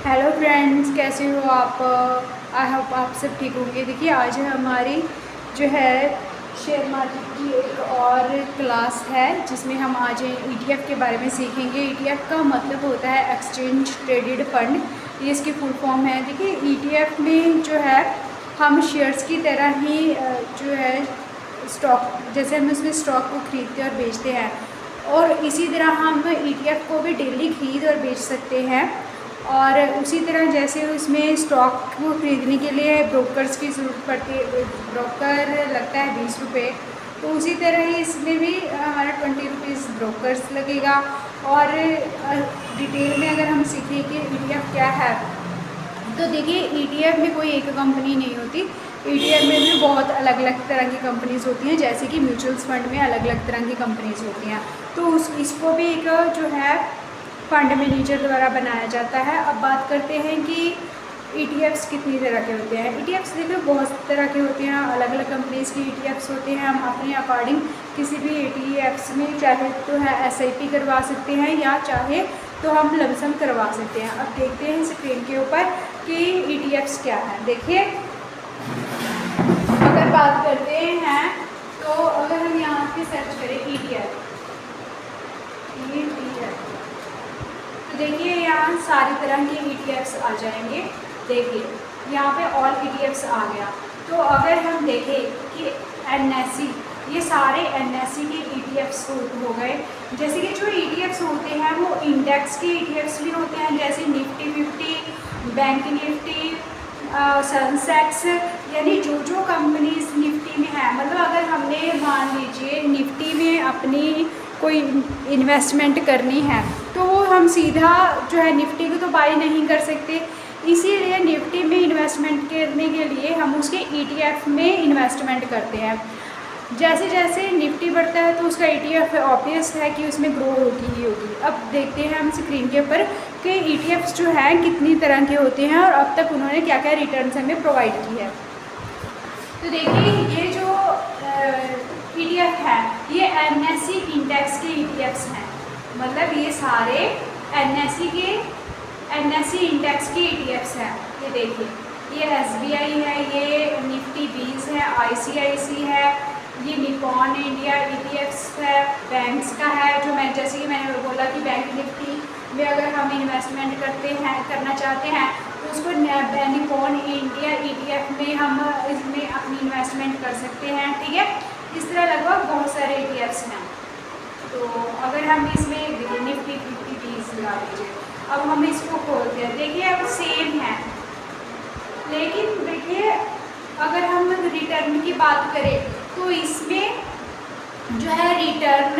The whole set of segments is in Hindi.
हेलो फ्रेंड्स, कैसे हो आप। आई होप आप सब ठीक होंगे। देखिए, आज हमारी जो है शेयर मार्केट की एक और क्लास है जिसमें हम आज ETF के बारे में सीखेंगे। ETF का मतलब होता है एक्सचेंज ट्रेडेड फंड, ये इसकी फुल फॉर्म है। देखिए, ETF में जो है हम शेयर्स की तरह ही जो है स्टॉक, जैसे हम उसमें स्टॉक को खरीदते और बेचते हैं, और इसी तरह हम ETF को भी डेली खरीद और बेच सकते हैं। और उसी तरह जैसे उसमें स्टॉक को खरीदने के लिए ब्रोकर्स की ज़रूरत पड़ती है, ब्रोकर लगता है 20 रुपये, तो उसी तरह ही इसमें भी हमारा 20 रुपीज़ ब्रोकर्स लगेगा। और डिटेल में अगर हम सीखें कि ETF क्या है, तो देखिए ETF में कोई एक कंपनी नहीं होती। ETF में भी बहुत अलग अलग तरह की कंपनीज़ होती हैं, जैसे कि म्यूचुअल फंड में अलग अलग तरह की कंपनीज़ होती हैं। तो इसको भी एक जो है फंड मैनेजर द्वारा बनाया जाता है। अब बात करते हैं कि ETFs कितनी तरह के होते हैं। ETFs देखिए बहुत तरह के होते हैं, अलग अलग कंपनीज़ के ETFs होते हैं। हम अपने अकॉर्डिंग किसी भी ETFs में चाहे तो है SIP करवा सकते हैं या चाहे तो हम लमसम करवा सकते हैं। अब देखते हैं स्क्रीन के ऊपर कि ETFs क्या है। देखिए, अगर बात करते हैं तो अगर हम यहाँ पे सर्च करें ETF, तो देखिए यहाँ सारी तरह के ETFs आ जाएंगे। देखिए यहाँ पे ऑल ETFs आ गया। तो अगर हम देखें कि NSE, ये सारे NSE के ETFs हो गए। जैसे कि जो ETFs होते हैं वो इंडेक्स के ETFs भी होते हैं, जैसे निफ्टी 50, बैंक निफ्टी, सेंसेक्स, यानी जो जो कंपनीज निफ्टी में है। मतलब अगर हमने मान लीजिए निफ्टी में अपनी कोई इन्वेस्टमेंट करनी है तो वो हम सीधा जो है निफ्टी को तो बाई नहीं कर सकते, इसीलिए निफ्टी में इन्वेस्टमेंट करने के लिए हम उसके ETF में इन्वेस्टमेंट करते हैं। जैसे जैसे निफ्टी बढ़ता है तो उसका ETF ऑब्वियस है कि उसमें ग्रो होगी ही होगी। अब देखते हैं हम स्क्रीन के ऊपर कि ETFs जो हैं कितनी तरह के होते हैं और अब तक उन्होंने क्या क्या रिटर्न्स हमें प्रोवाइड की है। तो देखिए ये जो ETF है ये NSE इंडेक्स के ETFs हैं। मतलब ये सारे NSE इंडेक्स के ETFs हैं। ये देखिए, ये SBI है, ये निफ्टी 20 है, ICIC है, ये निपॉन इंडिया ETFs है, बैंक्स का है। जो मैं जैसे कि मैंने बोला कि बैंक निफ्टी में अगर हम इन्वेस्टमेंट करना चाहते हैं तो उसको निपॉन इंडिया ETF में हम इसमें अपनी इन्वेस्टमेंट कर सकते हैं। ठीक है, इस तरह लगभग बहुत सारे ETFs हैं। तो अगर हम इसमें निफ्टी 50 लगा लीजिए, अब हम इसको खोलते हैं। देखिए अब सेम है, लेकिन देखिए अगर हम रिटर्न की बात करें तो इसमें जो है रिटर्न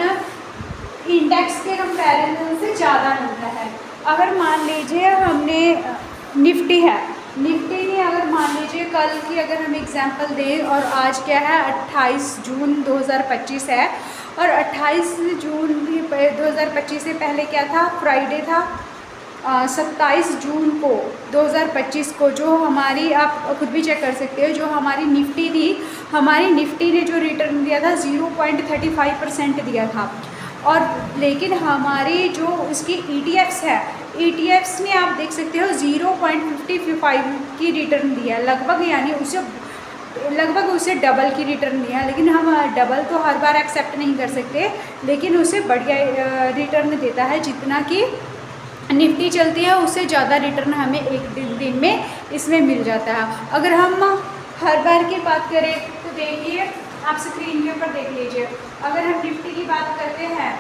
इंडेक्स के कंपैरिजन से ज़्यादा मिलता है। अगर मान लीजिए हमने निफ्टी है, निफ्टी ने अगर मान लीजिए कल की अगर हम एग्जांपल दें, और आज क्या है 28 जून 2025 है, और 28 जून 2025 से पहले क्या था, फ्राइडे था 27 जून को 2025 को, जो हमारी आप खुद भी चेक कर सकते हो, जो हमारी निफ्टी थी, हमारी निफ्टी ने जो रिटर्न दिया था 0.35% दिया था। और लेकिन हमारी जो उसकी ETFs है, ETFs ने आप देख सकते हो 0.55 की रिटर्न दिया लगभग, यानी उससे डबल की रिटर्न दिया। लेकिन हम डबल तो हर बार एक्सेप्ट नहीं कर सकते, लेकिन उससे बढ़िया रिटर्न देता है। जितना कि निफ्टी चलती है उससे ज़्यादा रिटर्न हमें एक दिन में इसमें मिल जाता है। अगर हम हर बार की बात करें तो देखिए आप स्क्रीन के ऊपर देख लीजिए, अगर हम निफ्टी की बात करते हैं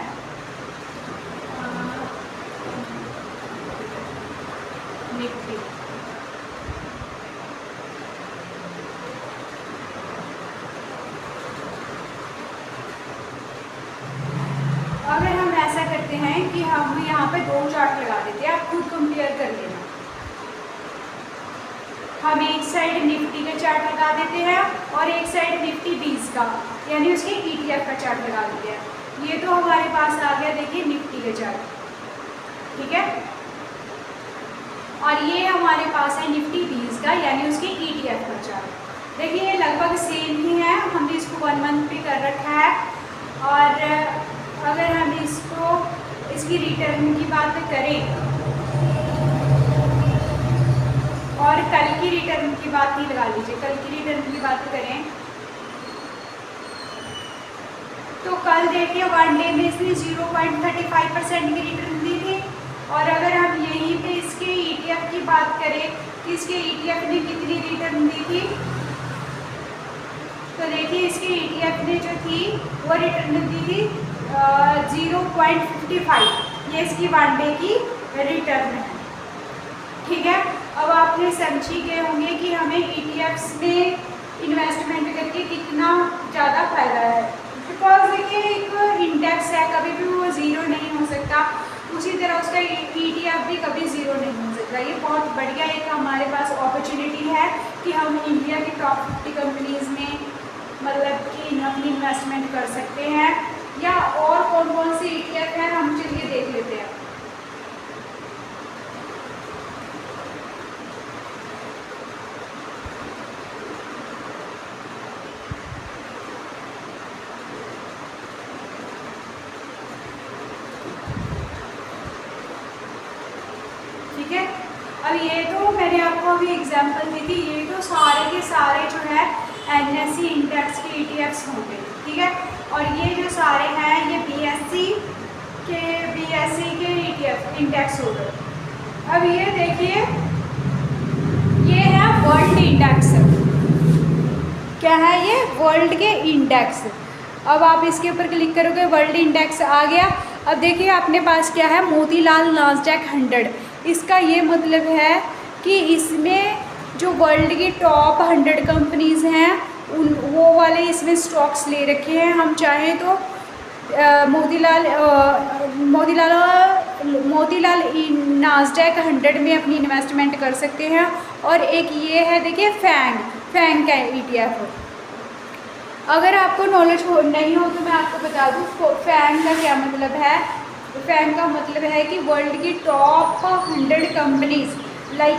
निफ्टी, अगर हम ऐसा करते हैं कि हम यहाँ पे दो चार्ट लगा देते हैं, आप खुद कंपेयर कर लेना। हम एक साइड निफ्टी का चार्ट लगा देते हैं और एक साइड निफ्टी 20 का, यानी उसके ETF का चार्ट लगा देते हैं। ये तो हमारे पास आ गया, देखिए निफ्टी का चार्ट, ठीक है। और ये हमारे पास है निफ्टी 20 का, यानी उसके ETF का चार्ट। देखिए ये लगभग सेम ही है, हमने इसको 1 मंथ पे कर रखा है। और अगर हम इसको इसकी रिटर्न की बात करें बात ही लगा लीजिए। कल की रिटर्न की बात करें तो कल देखिए 1 डे में इसने 0.35% की रिटर्न दी थी। और अगर हम यहीं पे इसके ETF की बात करें कि इसके ETF ने कितनी रिटर्न दी थी, तो देखिए इसके ETF ने जो थी वो रिटर्न दी थी 0.55। ये इसकी 1 डे की रिटर्न है। ठीक है, अब आपने समझ ही गए होंगे कि हमें ETFs में इन्वेस्टमेंट करके कितना ज़्यादा फायदा है। बिकॉज देखिए एक इंडेक्स है, कभी भी वो ज़ीरो नहीं हो सकता, उसी तरह उसका ETF भी कभी ज़ीरो नहीं हो सकता। ये बहुत बढ़िया एक हमारे पास अपॉर्चुनिटी है कि हम इंडिया की टॉप 50 कंपनीज़ में मतलब कि अपनी इन्वेस्टमेंट कर सकते हैं। या और कौन कौन सी ETF है हम चलिए देख लेते हैं। ठीक है, अब ये तो मैंने आपको अभी एग्जांपल दी थी, ये तो सारे के सारे जो है NSE इंडेक्स के ETFs होंगे। ठीक है, और ये जो सारे हैं ये BSE के ETF इंडेक्स हो गए। अब ये देखिए ये है वर्ल्ड इंडेक्स। क्या है ये? वर्ल्ड के इंडेक्स। अब आप इसके ऊपर क्लिक करोगे, वर्ल्ड इंडेक्स आ गया। अब देखिए अपने पास क्या है, मोतीलाल नास्डैक 100। इसका ये मतलब है कि इसमें जो वर्ल्ड की टॉप 100 कंपनीज़ हैं उन वो वाले इसमें स्टॉक्स ले रखे हैं। हम चाहें तो मोतीलाल नास्डैक 100 में अपनी इन्वेस्टमेंट कर सकते हैं। और एक ये है देखिए फैंग का ETF। अगर आपको नॉलेज नहीं हो तो मैं आपको बता दूँ फैंग का क्या मतलब है। फैंग का मतलब है कि वर्ल्ड की top 100 companies like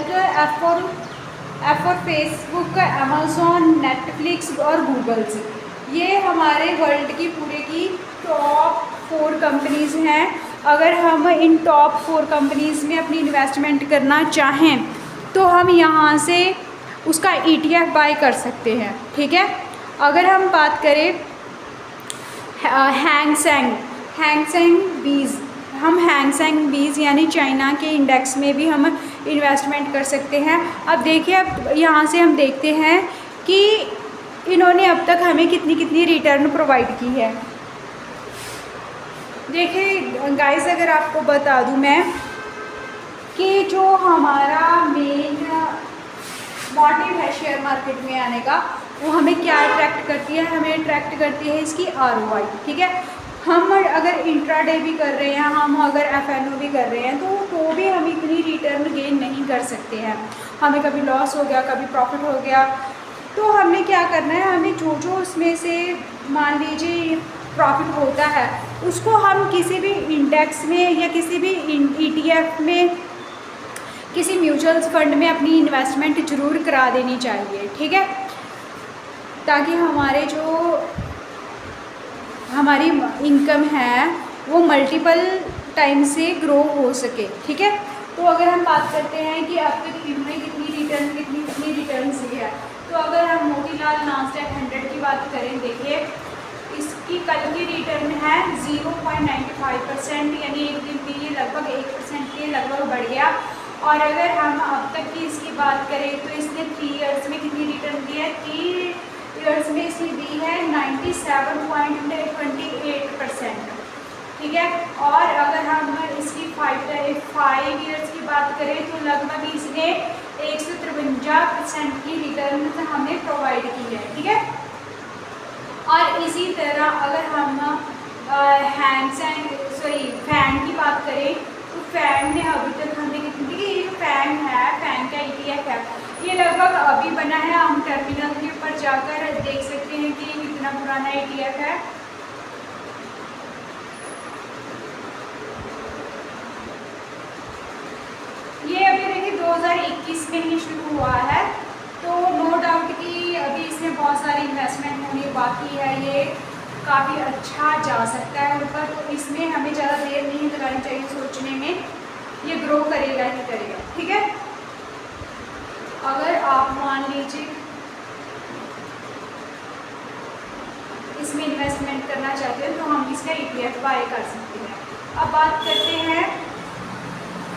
F for Facebook, Amazon, Netflix और गूगल्स, ये हमारे वर्ल्ड की पूरे की टॉप 4 कंपनीज़ हैं। अगर हम इन टॉप 4 कंपनीज़ में अपनी इन्वेस्टमेंट करना चाहें तो हम यहाँ से उसका ETF बाय कर सकते हैं। ठीक है, अगर हम बात करें हैंगसेंग बीज, हम हैंगसेंग बीज यानी चाइना के इंडेक्स में भी हम इन्वेस्टमेंट कर सकते हैं। अब देखिए, अब यहाँ से हम देखते हैं कि इन्होंने अब तक हमें कितनी कितनी रिटर्न प्रोवाइड की है। देखिए गाइस, अगर आपको बता दूँ मैं कि जो हमारा मेन मोटिव है शेयर मार्केट में आने का, वो हमें क्या अट्रैक्ट करती है? हमें अट्रैक्ट करती है इसकी ROI। ठीक है, हम अगर इंट्राडे भी कर रहे हैं, हम अगर FNO भी कर रहे हैं तो भी हम इतनी रिटर्न गेन नहीं कर सकते हैं। हमें कभी लॉस हो गया, कभी प्रॉफिट हो गया, तो हमें क्या करना है, हमें जो उसमें से मान लीजिए प्रॉफिट होता है उसको हम किसी भी इंडेक्स में या किसी भी ETF में, किसी म्यूचुअल फंड में अपनी इन्वेस्टमेंट ज़रूर करा देनी चाहिए। ठीक है, ताकि हमारी इनकम है वो मल्टीपल टाइम से ग्रो हो सके। ठीक है, तो अगर हम बात करते हैं कि अब तक इन्होंने कितनी रिटर्न दी है, तो अगर हम मोतीलाल नास्डैक 100 की बात करें, देखिए इसकी कल की रिटर्न है 0.95%, यानी एक दिन के लिए लगभग 1% के लगभग बढ़ गया। और अगर हम अब तक की इसकी बात करें तो इसने 3 इयर्स में कितनी रिटर्न दी है? 3 इयर्स में इसने दी है 97.28%। ठीक है, और अगर हम इसकी 5 इयर्स की बात करें तो लगभग इसने 153% की रिटर्न हमें प्रोवाइड की है। ठीक है, और इसी तरह अगर हम फैंग की बात करें तो फैंग ने अभी तक हमें कितनी, ये जो फैंग का ETF है, ये लगभग अभी बना है। हम टर्मिनल के ऊपर जाकर देख सकते हैं कि कितना पुराना ETF है। ये अभी देखिए 2021 में ही शुरू हुआ है, तो नो डाउट कि अभी इसमें बहुत सारी इन्वेस्टमेंट होनी बाकी है। ये काफ़ी अच्छा जा सकता है ऊपर, तो इसमें हमें ज़्यादा देर नहीं लगानी चाहिए सोचने में, ये ग्रो करेगा ही करेगा। ठीक है, अगर आप मान लीजिए इसमें इन्वेस्टमेंट करना चाहते हैं तो हम इसका ETF बाय कर सकते हैं। अब बात करते हैं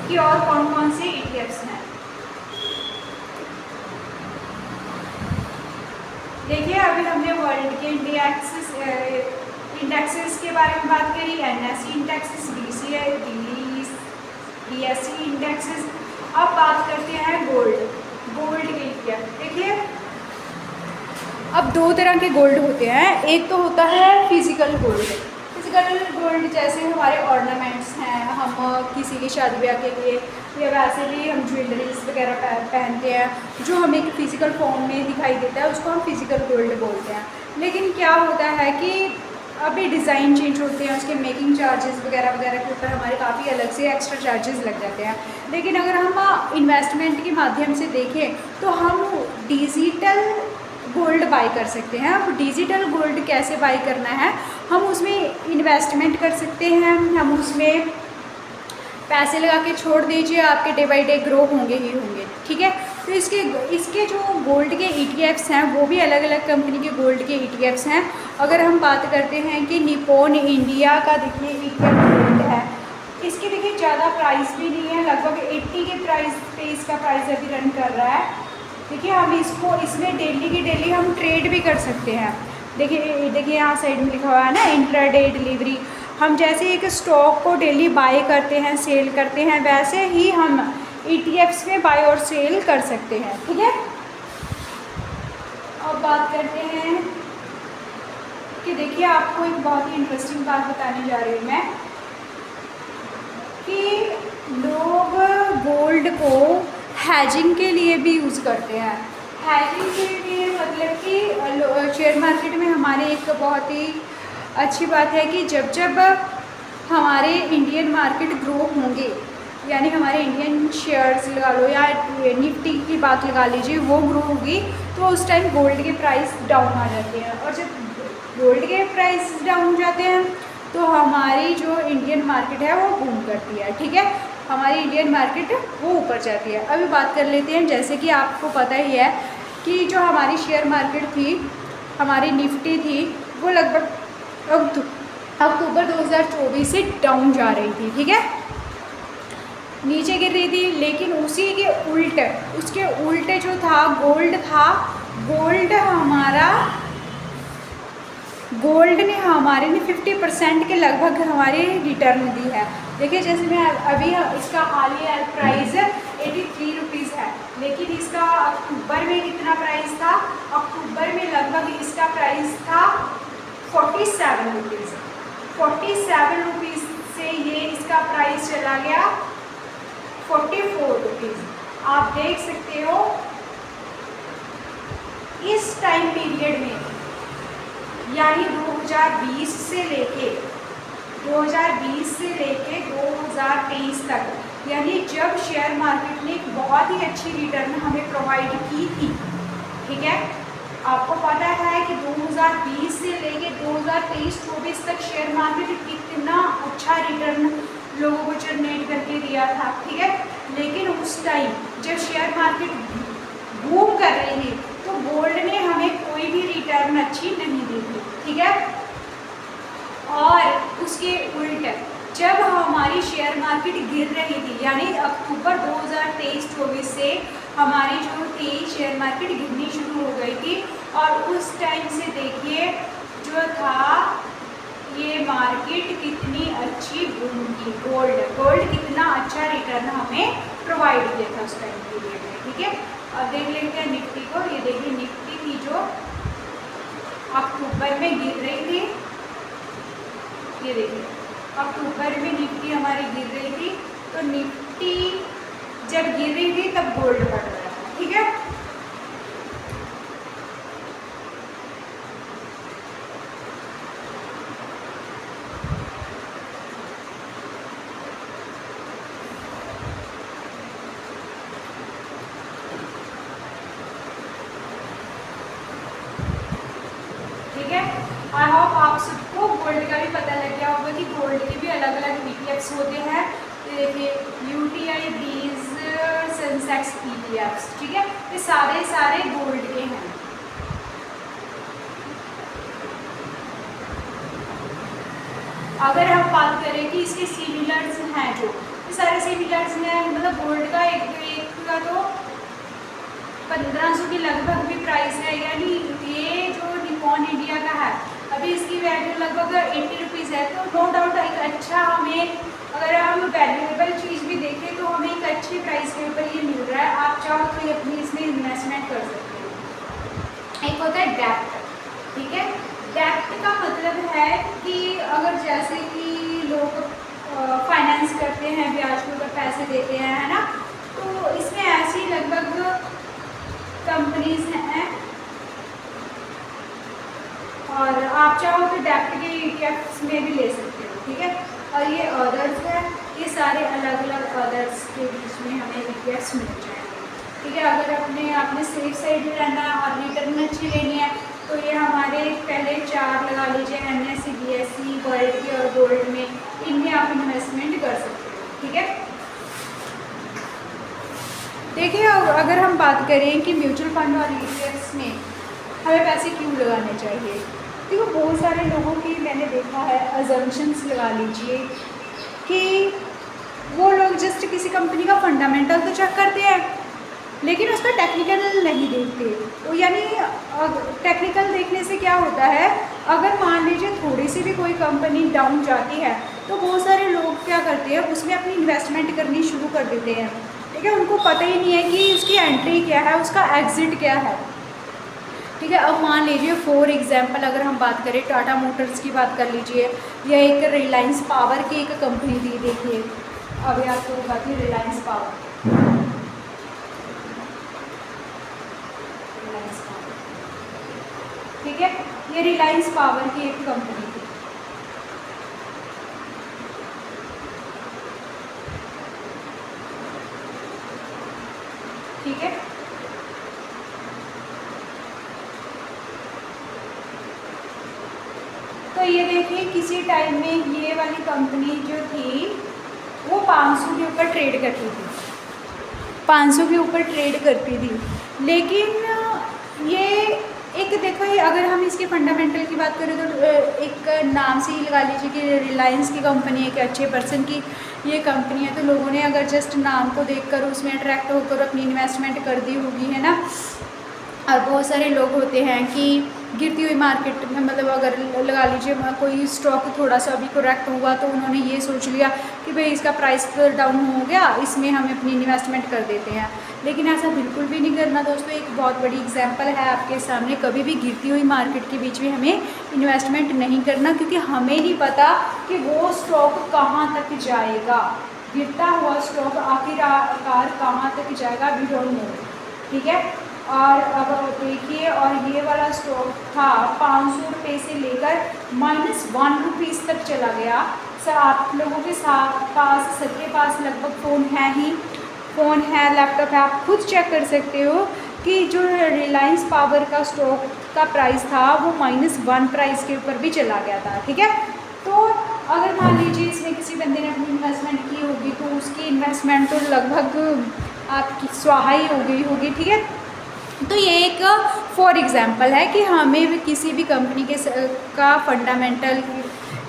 कि और कौन कौन से ETFs हैं। देखिए अभी हमने वर्ल्ड के इंडेक्सेस के बारे में बात करी, NSE इंडेक्सेस, BSE इंडेक्सेस। अब बात करते हैं गोल्ड के ETF। देखिए अब दो तरह के गोल्ड होते हैं, एक तो होता है फिजिकल गोल्ड जैसे हमारे ऑर्नामेंट्स हैं, हम किसी की शादी ब्याह के लिए या वैसे भी हम ज्वेलरीज वगैरह पहनते हैं जो हमें एक फिजिकल फॉर्म में दिखाई देता है, उसको हम फिजिकल गोल्ड बोलते हैं। लेकिन क्या होता है कि अभी डिज़ाइन चेंज होते हैं, उसके मेकिंग चार्जेस वगैरह के ऊपर हमारे काफ़ी अलग से एक्स्ट्रा चार्जेस लग जाते हैं। लेकिन अगर हम इन्वेस्टमेंट के माध्यम से देखें तो हम डिजिटल गोल्ड बाई कर सकते हैं। अब डिजिटल गोल्ड कैसे बाई करना है, हम उसमें इन्वेस्टमेंट कर सकते हैं, हम उसमें पैसे लगा के छोड़ दीजिए, आपके डे बाई डे ग्रो होंगे ही होंगे, ठीक है। तो इसके जो गोल्ड के ETFs हैं वो भी अलग अलग कंपनी के गोल्ड के ETFs हैं। अगर हम बात करते हैं कि निपॉन इंडिया का देखिए ETF गोल्ड है, इसकी देखिए ज़्यादा प्राइस भी नहीं है, लगभग 80 के प्राइस पे इसका प्राइस अभी रन कर रहा है। देखिए हम इसमें डेली की डेली हम ट्रेड भी कर सकते हैं। देखिए यहाँ साइड में लिखा हुआ है ना इंट्राडे डिलीवरी। हम जैसे एक स्टॉक को डेली बाय करते हैं, सेल करते हैं, वैसे ही हम ETFs में बाय और सेल कर सकते हैं, ठीक है। अब बात करते हैं कि देखिए आपको एक बहुत ही इंटरेस्टिंग बात बताने जा रही हूँ मैं कि लोग गोल्ड को हैजिंग के लिए भी यूज़ करते हैं। हैजिंग के लिए मतलब कि शेयर मार्केट में हमारे एक बहुत ही अच्छी बात है कि जब हमारे इंडियन मार्केट ग्रो होंगे, यानी हमारे इंडियन शेयर्स लगा लो या निफ्टी की बात लगा लीजिए, वो ग्रो होगी तो उस टाइम गोल्ड के प्राइस डाउन आ जाते हैं। और जब गोल्ड के प्राइस डाउन हो जाते हैं तो हमारी जो इंडियन मार्केट है वो बूम करती है, ठीक है। हमारी इंडियन मार्केट वो ऊपर जाती है। अभी बात कर लेते हैं, जैसे कि आपको पता ही है कि जो हमारी शेयर मार्केट थी, हमारी निफ्टी थी, वो लगभग अक्टूबर 2024 से डाउन जा रही थी, ठीक है, नीचे गिर रही थी। लेकिन उसी के उसके उल्टे जो था गोल्ड ने हमारे 50% के लगभग हमारे रिटर्न दी है। देखिए जैसे मैं अभी इसका हालिया प्राइस 83 रुपीज़ है, लेकिन इसका अक्टूबर में कितना प्राइस था, अक्टूबर में लगभग इसका प्राइस था 47 रुपीज़। 47 रुपीज़ से ये इसका प्राइस चला गया 44 रुपीज़। आप देख सकते हो इस टाइम पीरियड में, यानी 2020 से लेके 2023 तक, यानी जब शेयर मार्केट ने एक बहुत ही अच्छी रिटर्न हमें प्रोवाइड की थी, ठीक है। आपको पता है कि 2020 से लेके 2023-24 तक शेयर मार्केट कितना अच्छा रिटर्न लोगों को जनरेट करके दिया था, ठीक है। लेकिन उस टाइम जब शेयर मार्केट बूम कर रही थी तो गोल्ड ने हमें कोई भी रिटर्न अच्छी नहीं दी थी, ठीक है। और उसके उल्ट जब हमारी शेयर मार्केट गिर रही थी, यानी अक्टूबर 2023-24 से हमारी जो थी शेयर मार्केट गिरनी शुरू हो गई थी, और उस टाइम से देखिए जो था ये मार्केट कितनी अच्छी बूम की, गोल्ड कितना अच्छा रिटर्न हमें प्रोवाइड किया था उस टाइम पीरियड में, ठीक है। अब देख लेते हैं निफ्टी को। ये देखिए निफ्टी थी जो अक्टूबर में गिर रही थी, ये देखिए अक्टूबर में निफ्टी हमारी गिर रही थी, तो निफ्टी जब गिर रही थी तब गोल्ड बढ़ रहा था, ठीक है। आई होप आप सबको गोल्ड का भी पता लग गया होगा कि गोल्ड के भी अलग अलग ETFs होते हैं। तो देखिए UTI 20 सेंसेक्स ETFs, ठीक है। ये सारे गोल्ड के हैं। अगर हम बात करें कि इसके सिमिलर्स हैं, जो ये सारे सिमिलर्स हैं, मतलब गोल्ड का एक का तो 1500 के लगभग भी प्राइस है, यानी ये जो निपॉन इंडिया का है अभी इसकी वैल्यू लगभग 80 रुपीज़ है। तो नो डाउट एक अच्छा, हमें अगर हम वैल्यूएबल चीज़ भी देखें तो हमें एक अच्छी प्राइस के ऊपर ये मिल रहा है। आप चाहो तो ये अपनी इसमें इन्वेस्टमेंट कर सकते हो। एक होता है डेप्ट, ठीक है। डेप्ट का मतलब है कि अगर जैसे कि लोग फाइनेंस करते हैं, ब्याज के ऊपर पैसे देते हैं, है ना, तो इसमें ऐसी लगभग कंपनीज हैं, और आप चाहो तो डेप्ट के ETFs में भी ले सकते हो, ठीक है। और ये अदर्स है, ये सारे अलग अलग अदर्स के बीच में हमें ETFs मिल जाएंगे, ठीक है। अगर आपने सेफ साइड रहना है और रिटर्न अच्छी लेनी है तो ये हमारे पहले 4 लगा लीजिए, NSE, BSE, वर्ल्ड के और गोल्ड में, इनमें आप इन्वेस्टमेंट कर सकते हो, ठीक है। देखिए, अगर हम बात करें कि म्यूचुअल फंड और ETFs में हमें पैसे क्यों लगाने चाहिए, देखो बहुत सारे लोगों की मैंने देखा है अजम्पशंस लगा लीजिए कि वो लोग जस्ट किसी कंपनी का फंडामेंटल तो चेक करते हैं लेकिन उसका टेक्निकल नहीं देखते। तो यानी टेक्निकल देखने से क्या होता है, अगर मान लीजिए थोड़ी सी भी कोई कंपनी डाउन जाती है तो बहुत सारे लोग क्या करते हैं, उसमें अपनी इन्वेस्टमेंट करनी शुरू कर देते हैं, ठीक है। उनको पता ही नहीं है कि उसकी एंट्री क्या है, उसका एग्ज़िट क्या है, ठीक है। अब मान लीजिए फॉर एग्जांपल अगर हम बात करें टाटा मोटर्स की बात कर लीजिए, या एक रिलायंस पावर की एक कंपनी थी, देखिए अभी आपको बताती हूँ रिलायंस पावर, ठीक है। ये रिलायंस पावर की एक कंपनी थी, ठीक है। तो ये देखिए किसी टाइम में ये वाली कंपनी जो थी वो 500 के ऊपर ट्रेड करती थी, 500 के ऊपर ट्रेड करती थी। लेकिन ये एक देखो, ये अगर हम इसके फंडामेंटल की बात करें तो एक नाम से ही लगा लीजिए कि रिलायंस की कंपनी है, कि अच्छे पर्सन की ये कंपनी है, तो लोगों ने अगर जस्ट नाम को देखकर उसमें अट्रैक्ट होकर अपनी इन्वेस्टमेंट कर दी होगी, है ना। और बहुत सारे लोग होते हैं कि गिरती हुई मार्केट में, मतलब अगर लगा लीजिए कोई स्टॉक थोड़ा सा अभी करेक्ट हुआ तो उन्होंने ये सोच लिया कि भाई इसका प्राइस डाउन हो गया, इसमें हम अपनी इन्वेस्टमेंट कर देते हैं। लेकिन ऐसा बिल्कुल भी नहीं करना दोस्तों। एक बहुत बड़ी एग्जांपल है आपके सामने, कभी भी गिरती हुई मार्केट के बीच में हमें इन्वेस्टमेंट नहीं करना, क्योंकि हमें नहीं पता कि वो स्टॉक कहाँ तक जाएगा, गिरता हुआ स्टॉक आखिरकार कहाँ तक जाएगा, वी डोंट नो, ठीक है। और अब देखिए, और ये वाला स्टॉक था 500 रुपये से लेकर -1 रुपीज़ तक चला गया। सर आप लोगों के पास, सबके पास लगभग फ़ोन है ही, फ़ोन है, लैपटॉप है, आप खुद चेक कर सकते हो कि जो रिलायंस पावर का स्टॉक का प्राइस था वो -1 प्राइस के ऊपर भी चला गया था, ठीक है। तो अगर मान लीजिए इसमें किसी बंदे ने अपनी इन्वेस्टमेंट की होगी तो उसकी इन्वेस्टमेंट तो लगभग आपकी स्वाहा ही हो गई होगी, ठीक है। तो ये एक फॉर एग्ज़ाम्पल है कि हमें भी किसी भी कंपनी के का फंडामेंटल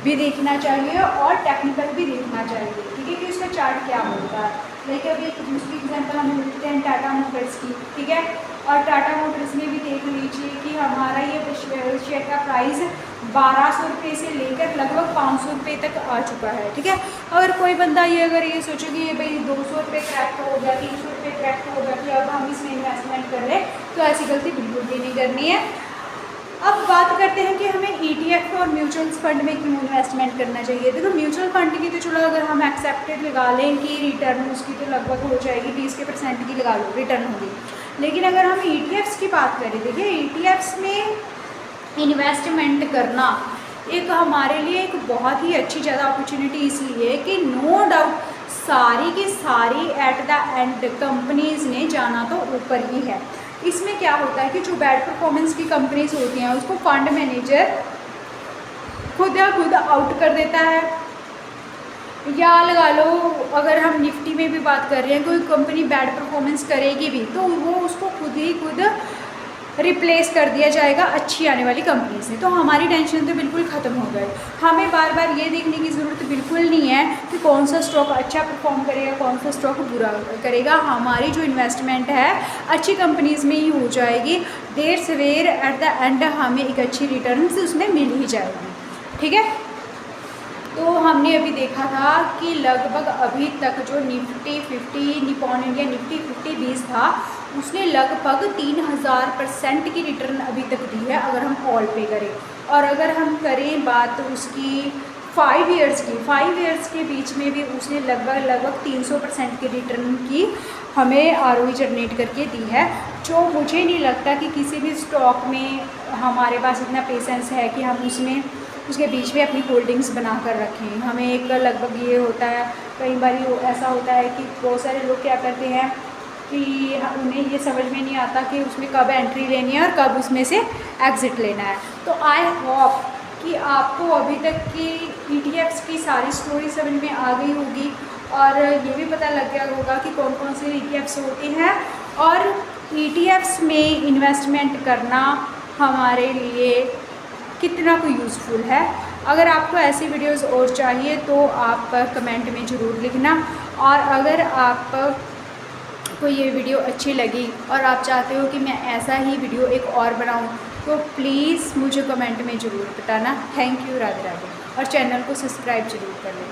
भी देखना चाहिए और टेक्निकल भी देखना चाहिए, ठीक है, कि उसका चार्ट क्या होता है। लेकिन अभी एक दूसरी एग्जांपल हम लेते हैं टाटा मोटर्स की, ठीक है। और टाटा मोटर्स में भी देख लीजिए कि हमारा ये शेयर का प्राइस 1200 रुपये से लेकर लगभग 500 रुपये तक आ चुका है, ठीक है। अगर कोई बंदा ये अगर ये सोचे कि ये भाई 200 रुपये क्रैक हो गया, 300 रुपये क्रैक हो गया कि अब हम इसमें इन्वेस्टमेंट कर रहे हैं, तो ऐसी गलती बिल्कुल भी नहीं करनी है। अब बात करते हैं कि हमें ETF और म्यूचुअल फंड में क्यों इन्वेस्टमेंट करना चाहिए। देखो म्यूचुअल फंड की तो चलो अगर हम एक्सेप्टेड लगा लें कि रिटर्न उसकी तो लगभग हो जाएगी 20% की लगा लो रिटर्न होगी। लेकिन अगर हम ETFs की बात करें, देखिए ETFs में इन्वेस्टमेंट करना एक हमारे लिए एक बहुत ही अच्छी ज़्यादा अपॉर्चुनिटी इसलिए कि नो डाउट सारी की सारी एट द एंड कंपनीज़ ने जाना तो ऊपर ही है। इसमें क्या होता है कि जो बैड परफॉर्मेंस की कंपनीज होती हैं उसको फंड मैनेजर खुद या खुद आउट कर देता है, या लगा लो अगर हम निफ्टी में भी बात कर रहे हैं, कोई कंपनी बैड परफॉर्मेंस करेगी भी तो वो उसको खुद रिप्लेस कर दिया जाएगा अच्छी आने वाली कंपनी से। तो हमारी टेंशन तो बिल्कुल ख़त्म हो गई। हमें बार बार ये देखने की ज़रूरत बिल्कुल नहीं है कि कौन सा स्टॉक अच्छा परफॉर्म करेगा, कौन सा स्टॉक बुरा करेगा। हमारी जो इन्वेस्टमेंट है अच्छी कंपनीज़ में ही हो जाएगी। देर सवेर एट द एंड हमें एक अच्छी रिटर्न्स उसमें मिल ही जाएगी। ठीक है, तो हमने अभी देखा था कि लगभग अभी तक जो निफ्टी 50 निपॉन इंडिया निफ्टी 50 20 था उसने लगभग 3000% की रिटर्न अभी तक दी है अगर हम ऑल पे करें। और अगर हम करें बात उसकी 5 ईयर्स की, 5 ईयर्स के बीच में भी उसने लगभग 300% की रिटर्न की हमें ROE जनरेट करके दी है। जो मुझे नहीं लगता कि किसी भी स्टॉक में हमारे पास इतना पेशेंस है कि हम उसके बीच में अपनी होल्डिंग्स बना कर रखें। हमें एक लगभग ये होता है, कई बार ऐसा होता है कि बहुत सारे लोग क्या करते हैं कि उन्हें ये समझ में नहीं आता कि उसमें कब एंट्री लेनी है और कब उसमें से एग्ज़िट लेना है। तो आई होप कि आपको अभी तक की ETFs की सारी स्टोरी समझ में आ गई होगी और ये भी पता लग गया होगा कि कौन कौन से ETFs होते हैं और ETFs में इन्वेस्टमेंट करना हमारे लिए कितना कोई यूज़फुल है। अगर आपको ऐसी वीडियोस और चाहिए तो आप कमेंट में ज़रूर लिखना। और अगर आपको ये वीडियो अच्छी लगी और आप चाहते हो कि मैं ऐसा ही वीडियो एक और बनाऊं तो प्लीज़ मुझे कमेंट में ज़रूर बताना। Thank you, Radhe Radhe. और चैनल को सब्सक्राइब ज़रूर कर लेना।